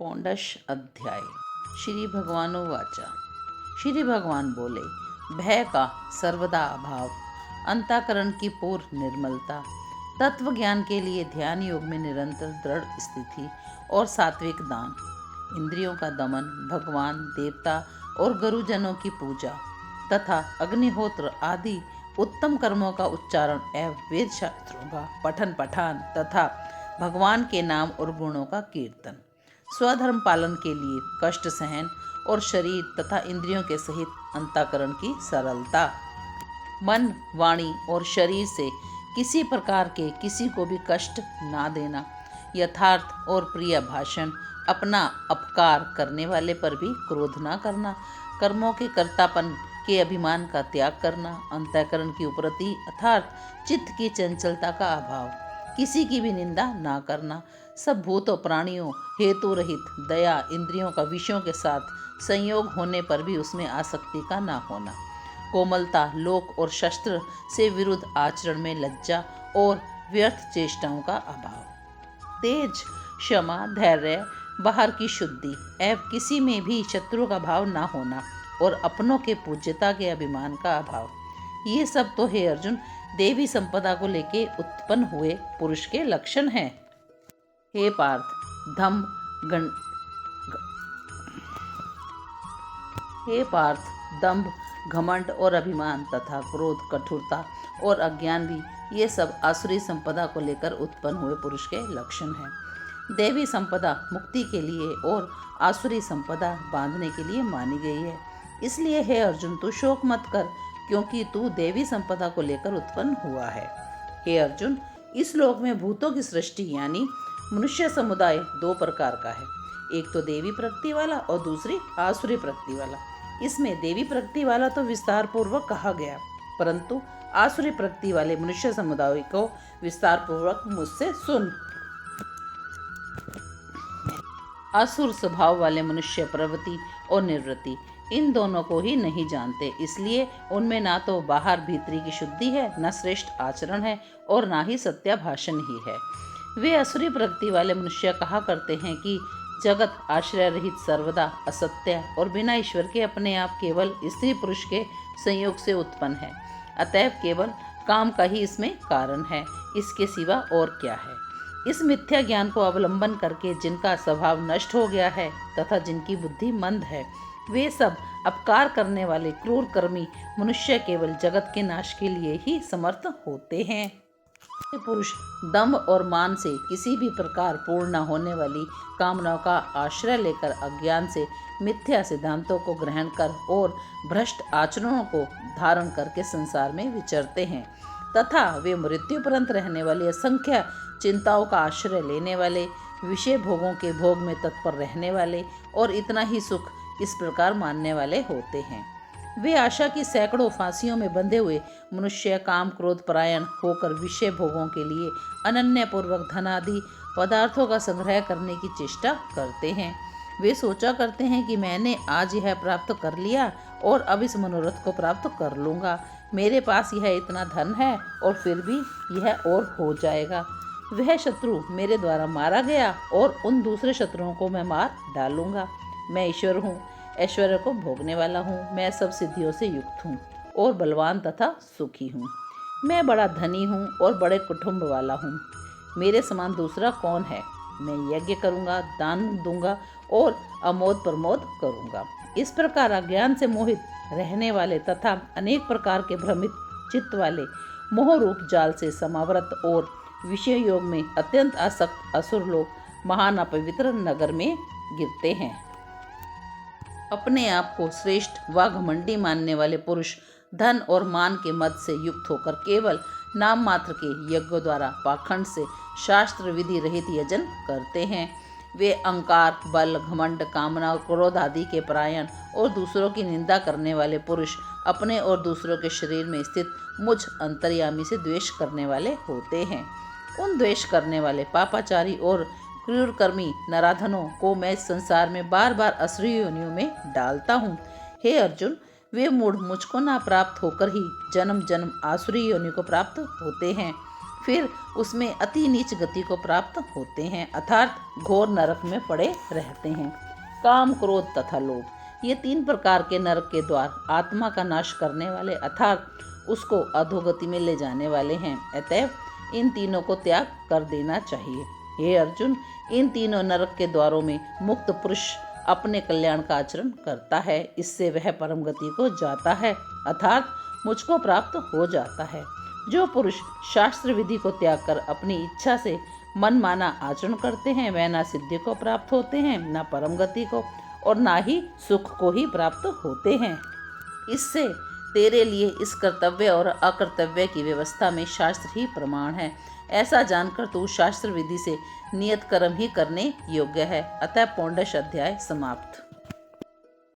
पौंडश अध्याय। श्री भगवानुवाच। श्री भगवान बोले, भय का सर्वदा अभाव, अंतःकरण की पूर्ण निर्मलता, तत्व ज्ञान के लिए ध्यान योग में निरंतर दृढ़ स्थिति और सात्विक दान, इंद्रियों का दमन, भगवान, देवता और गुरुजनों की पूजा तथा अग्निहोत्र आदि उत्तम कर्मों का उच्चारण एवं वेद शास्त्रों का पठन पठान तथा भगवान के नाम और गुणों का कीर्तन, स्वधर्म पालन के लिए कष्ट सहन और शरीर तथा इंद्रियों के सहित अंतःकरण की सरलता, मन, वाणी और शरीर से किसी प्रकार के किसी को भी कष्ट ना देना, यथार्थ और प्रिय भाषण, अपना अपकार करने वाले पर भी क्रोध ना करना, कर्मों के कर्तापन के अभिमान का त्याग करना, अंतःकरण की उपरति अर्थात चित्त की चंचलता का अभाव, किसी की भी निंदा ना करना, सब भूतों प्राणियों हेतु रहित दया, इंद्रियों का विषयों के साथ संयोग होने पर भी उसमें आसक्ति का ना होना, कोमलता, लोक और शस्त्र से विरुद्ध आचरण में लज्जा और व्यर्थ चेष्टाओं का अभाव, तेज, क्षमा, धैर्य, बाहर की शुद्धि एवं किसी में भी शत्रु का भाव ना होना और अपनों के पूज्यता के अभिमान का अभाव, ये सब तो हे अर्जुन देवी संपदा को लेके उत्पन्न हुए पुरुष के लक्षण हैं। हे पार्थ, दंभ, घमंड और अभिमान तथा क्रोध, कठोरता और अज्ञान भी ये सब आसुरी संपदा को लेकर उत्पन्न हुए पुरुष के लक्षण हैं। देवी संपदा मुक्ति के लिए और आसुरी संपदा बांधने के लिए मानी गई है। इसलिए हे अर्जुन, तू शोक मत कर, क्योंकि तू देवी संपदा को लेकर उत्पन्न हुआ है। हे अर्जुन, इस लोक में भूतों की सृष्टि यानी मनुष्य समुदाय दो प्रकार का है, एक तो देवी प्रकृति वाला और दूसरी आसुरी प्रकृति वाला। इसमें देवी प्रकृति वाला तो विस्तार पूर्वक कहा गया, परंतु आसुरी प्रकृति वाले मनुष्य समुदाय को विस्तार पूर्वक मुझसे सुन। असुर स्वभाव वाले मनुष्य प्रवृत्ति और निवृत्ति इन दोनों को ही नहीं जानते, इसलिए उनमें ना तो बाहर भीतरी की शुद्धि है, न श्रेष्ठ आचरण है और ना ही सत्य भाषण ही है। वे असुरी प्रकृति वाले मनुष्य कहा करते हैं कि जगत आश्रय रहित सर्वदा असत्य और बिना ईश्वर के अपने आप केवल स्त्री पुरुष के संयोग से उत्पन्न है, अतएव केवल काम का ही इसमें कारण है, इसके सिवा और क्या है। इस मिथ्या ज्ञान को अवलंबन करके जिनका स्वभाव नष्ट हो गया है तथा जिनकी बुद्धि मंद है, वे सब अपकार करने वाले क्रूर कर्मी मनुष्य केवल जगत के नाश के लिए ही समर्थ होते हैं। ये पुरुष दंभ और मान से किसी भी प्रकार पूर्ण न होने वाली कामनाओं का आश्रय लेकर अज्ञान से मिथ्या सिद्धांतों को ग्रहण कर और भ्रष्ट आचरणों को धारण करके संसार में विचरते हैं तथा वे मृत्युपरंत रहने वाली असंख्य चिंताओं का आश्रय लेने वाले, विषय भोगों के भोग में तत्पर रहने वाले और इतना ही सुख इस प्रकार मानने वाले होते हैं। वे आशा की सैकड़ों फांसियों में बंधे हुए मनुष्य काम क्रोध परायण होकर विषय भोगों के लिए अनन्य पूर्वक धन आदि पदार्थों का संग्रह करने की चेष्टा करते हैं। वे सोचा करते हैं कि मैंने आज यह प्राप्त कर लिया और अब इस मनोरथ को प्राप्त कर लूँगा, मेरे पास यह इतना धन है और फिर भी यह और हो जाएगा, वह शत्रु मेरे द्वारा मारा गया और उन दूसरे शत्रुओं को मैं मार डालूंगा, मैं ईश्वर हूँ, ऐश्वर्य को भोगने वाला हूँ, मैं सब सिद्धियों से युक्त हूँ और बलवान तथा सुखी हूँ, मैं बड़ा धनी हूँ और बड़े कुटुंब वाला हूँ, मेरे समान दूसरा कौन है, मैं यज्ञ करूँगा, दान दूंगा और अमोद प्रमोद करूँगा। इस प्रकार अज्ञान से मोहित रहने वाले तथा अनेक प्रकार के भ्रमित चित्त वाले मोह रूप जाल से समावृत और विषय योग में अत्यंत आसक्त असुर लोग महान अपवित्र नगर में गिरते हैं। अपने आप को श्रेष्ठ व घमंडी मानने वाले पुरुष धन और मान के मद से युक्त होकर केवल नाम मात्र के यज्ञों द्वारा पाखंड से शास्त्र विधि रहित यजन करते हैं। वे अहंकार, बल, घमंड, कामना और क्रोध आदि के परायण और दूसरों की निंदा करने वाले पुरुष अपने और दूसरों के शरीर में स्थित मुझ अंतर्यामी से द्वेष करने वाले होते हैं। उन द्वेष करने वाले पापाचारी और क्रूर कर्मी नराधनों को मैं संसार में बार बार असुरी योनियों में डालता हूँ। हे अर्जुन, वे मूढ़ मुझको ना प्राप्त होकर ही जन्म जन्म आसुरी योनि को प्राप्त होते हैं, फिर उसमें अति नीच गति को प्राप्त होते हैं, अर्थात घोर नरक में पड़े रहते हैं। काम, क्रोध तथा लोभ, ये 3 प्रकार के नरक के द्वार आत्मा का नाश करने वाले अर्थात उसको अधोगति में ले जाने वाले हैं। अतएव इन तीनों को त्याग कर देना चाहिए। हे अर्जुन, इन तीनों नरक के द्वारों में मुक्त पुरुष अपने कल्याण का आचरण करता है, इससे वह परम गति को जाता है, अर्थात मुझको प्राप्त हो जाता है। जो पुरुष शास्त्र विधि को त्याग कर अपनी इच्छा से मनमाना आचरण करते हैं, वह ना सिद्धि को प्राप्त होते हैं, ना परम गति को, और ना ही सुख को ही प्राप्त होते हैं। इससे तेरे लिए इस कर्तव्य और अकर्तव्य की व्यवस्था में शास्त्र ही प्रमाण है। ऐसा जानकर तू शास्त्र विधि से नियत कर्म ही करने योग्य है। अतः 15 अध्याय समाप्त।